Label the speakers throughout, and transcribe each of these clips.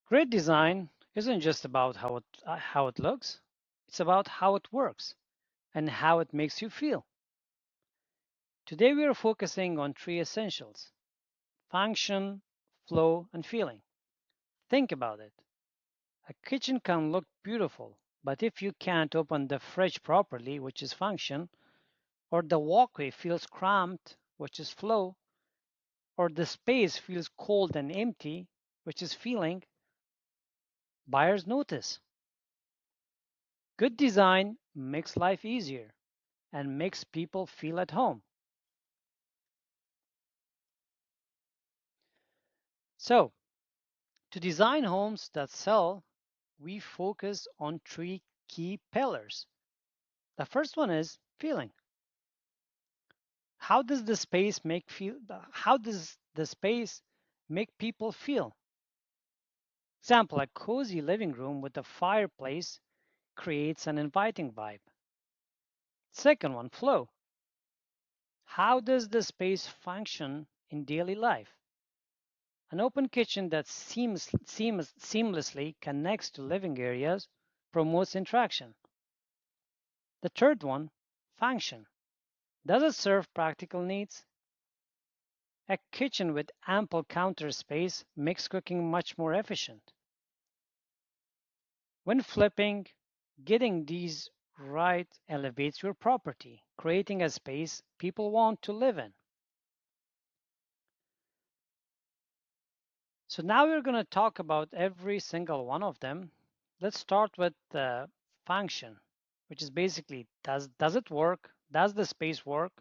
Speaker 1: Great design isn't just about how it looks, it's about how it works and how it makes you feel. Today we are focusing on three essentials: function, flow, and feeling. Think about it. A kitchen can look beautiful, but if you can't open the fridge properly, which is function, or the walkway feels cramped, which is flow, or the space feels cold and empty, which is feeling, buyers notice. Good design makes life easier and makes people feel at home. So, to design homes that sell, we focus on three key pillars. The first one is feeling. How does the space make feel how does the space make people feel? Example, a cozy living room with a fireplace creates an inviting vibe. Second one, flow. How does the space function in daily life? An open kitchen that seamlessly connects to living areas promotes interaction. The third one, function. Does it serve practical needs? A kitchen with ample counter space makes cooking much more efficient. When flipping, getting these right elevates your property, creating a space people want to live in. So now we're going to talk about every single one of them. Let's start with the function, which is basically does it work? Does the space work?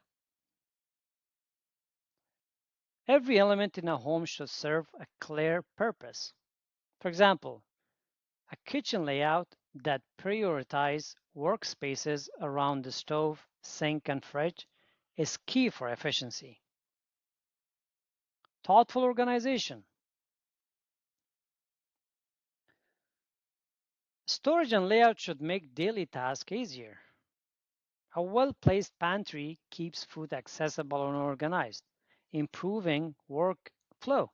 Speaker 1: Every element in a home should serve a clear purpose. For example, a kitchen layout that prioritizes workspaces around the stove, sink, and fridge is key for efficiency. Thoughtful organization. Storage and layout should make daily tasks easier. A well-placed pantry keeps food accessible and organized, improving workflow.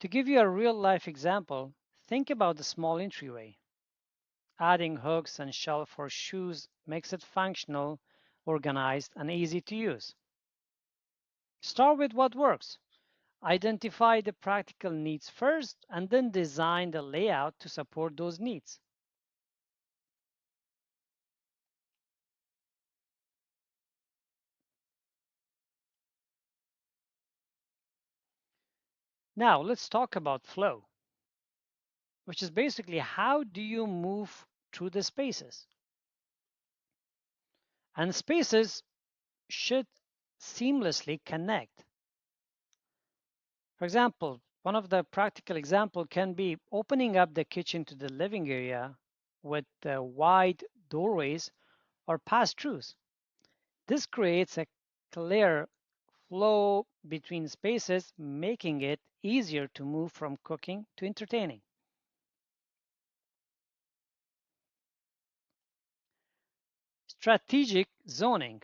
Speaker 1: To give you a real-life example, think about the small entryway. Adding hooks and shelf for shoes makes it functional, organized, and easy to use. Start with what works. Identify the practical needs first, and then design the layout to support those needs. Now, let's talk about flow, which is basically how do you move through the spaces? And spaces should seamlessly connect. For example, one of the practical example can be opening up the kitchen to the living area with wide doorways or pass-throughs. This creates a clear flow between spaces, making it easier to move from cooking to entertaining. Strategic zoning.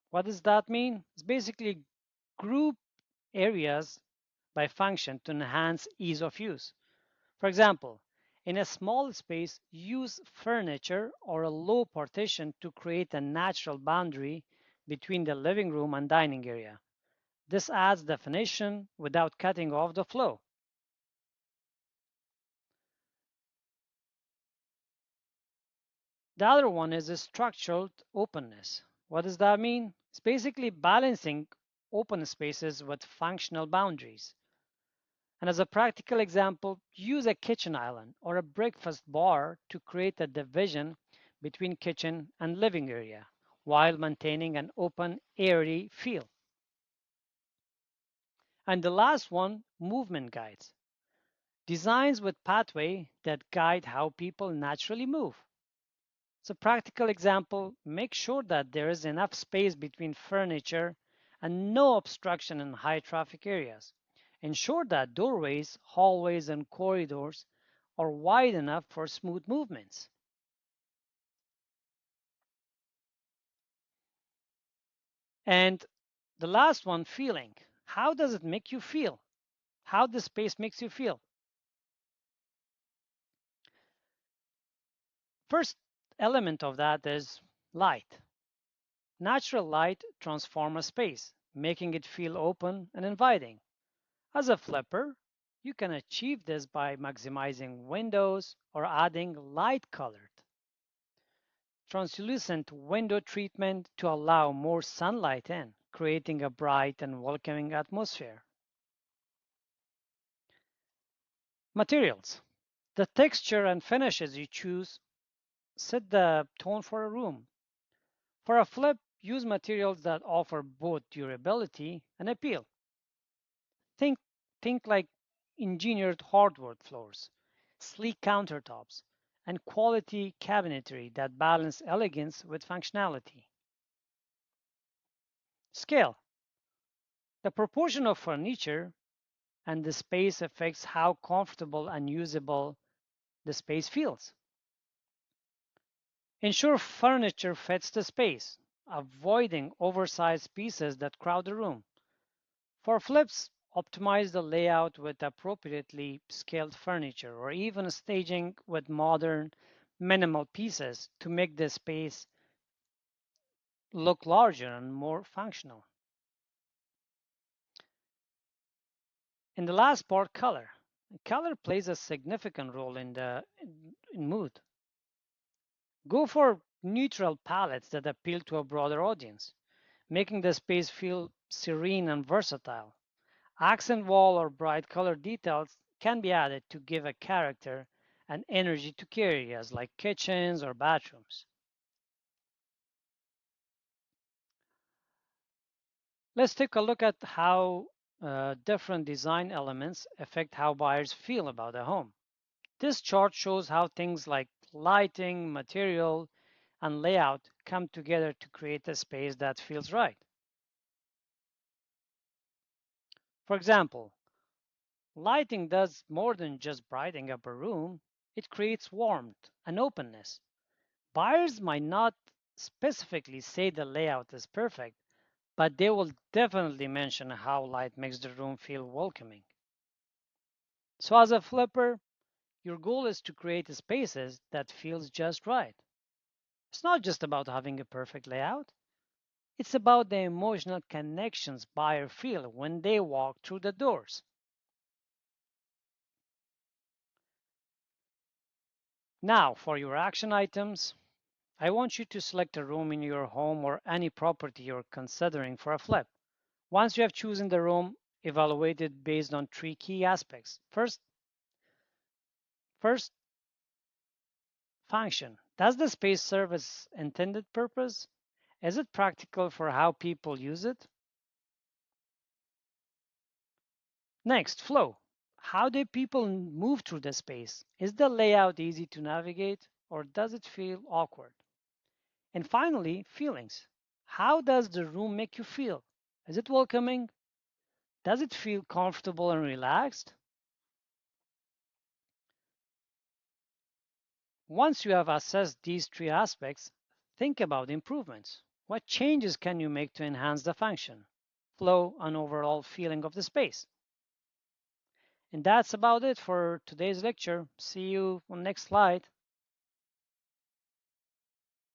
Speaker 1: What does that mean? It's basically group areas by function to enhance ease of use. For example, in a small space, use furniture or a low partition to create a natural boundary between the living room and dining area. This adds definition without cutting off the flow. The other one is a structural openness. What does that mean? It's basically balancing open spaces with functional boundaries. And as a practical example, use a kitchen island or a breakfast bar to create a division between kitchen and living area while maintaining an open, airy feel. And the last one, movement guides. Designs with pathway that guide how people naturally move. So practical example, make sure that there is enough space between furniture and no obstruction in high traffic areas. Ensure that doorways, hallways, and corridors are wide enough for smooth movements. And the last one, feeling. How does it make you feel? How the space makes you feel? First element of that is light. Natural light transforms a space, making it feel open and inviting. As a flipper, you can achieve this by maximizing windows or adding light colored, translucent window treatment to allow more sunlight in, creating a bright and welcoming atmosphere. Materials. The texture and finishes you choose set the tone for a room. For a flip, use materials that offer both durability and appeal. Think, think like engineered hardwood floors, sleek countertops, and quality cabinetry that balance elegance with functionality. Scale. The proportion of furniture and the space affects how comfortable and usable the space feels. Ensure furniture fits the space, avoiding oversized pieces that crowd the room. For flips, optimize the layout with appropriately scaled furniture or even staging with modern, minimal pieces to make the space look larger and more functional. In the last part, color. Color plays a significant role in mood. Go for neutral palettes that appeal to a broader audience, making the space feel serene and versatile. Accent wall or bright color details can be added to give a character and energy to key areas like kitchens or bathrooms. Let's take a look at how different design elements affect how buyers feel about a home. This chart shows how things like lighting, material, and layout come together to create a space that feels right. For example, lighting does more than just brighten up a room, it creates warmth and openness. Buyers might not specifically say the layout is perfect, but they will definitely mention how light makes the room feel welcoming. So as a flipper, your goal is to create spaces that feels just right. It's not just about having a perfect layout. It's about the emotional connections buyers feel when they walk through the doors. Now, for your action items, I want you to select a room in your home or any property you're considering for a flip. Once you have chosen the room, evaluate it based on three key aspects. First, function. Does the space serve its intended purpose? Is it practical for how people use it? Next, flow. How do people move through the space? Is the layout easy to navigate or does it feel awkward? And finally, feelings. How does the room make you feel? Is it welcoming? Does it feel comfortable and relaxed? Once you have assessed these three aspects, think about improvements. What changes can you make to enhance the function, flow, and overall feeling of the space? And that's about it for today's lecture. See you on the next slide.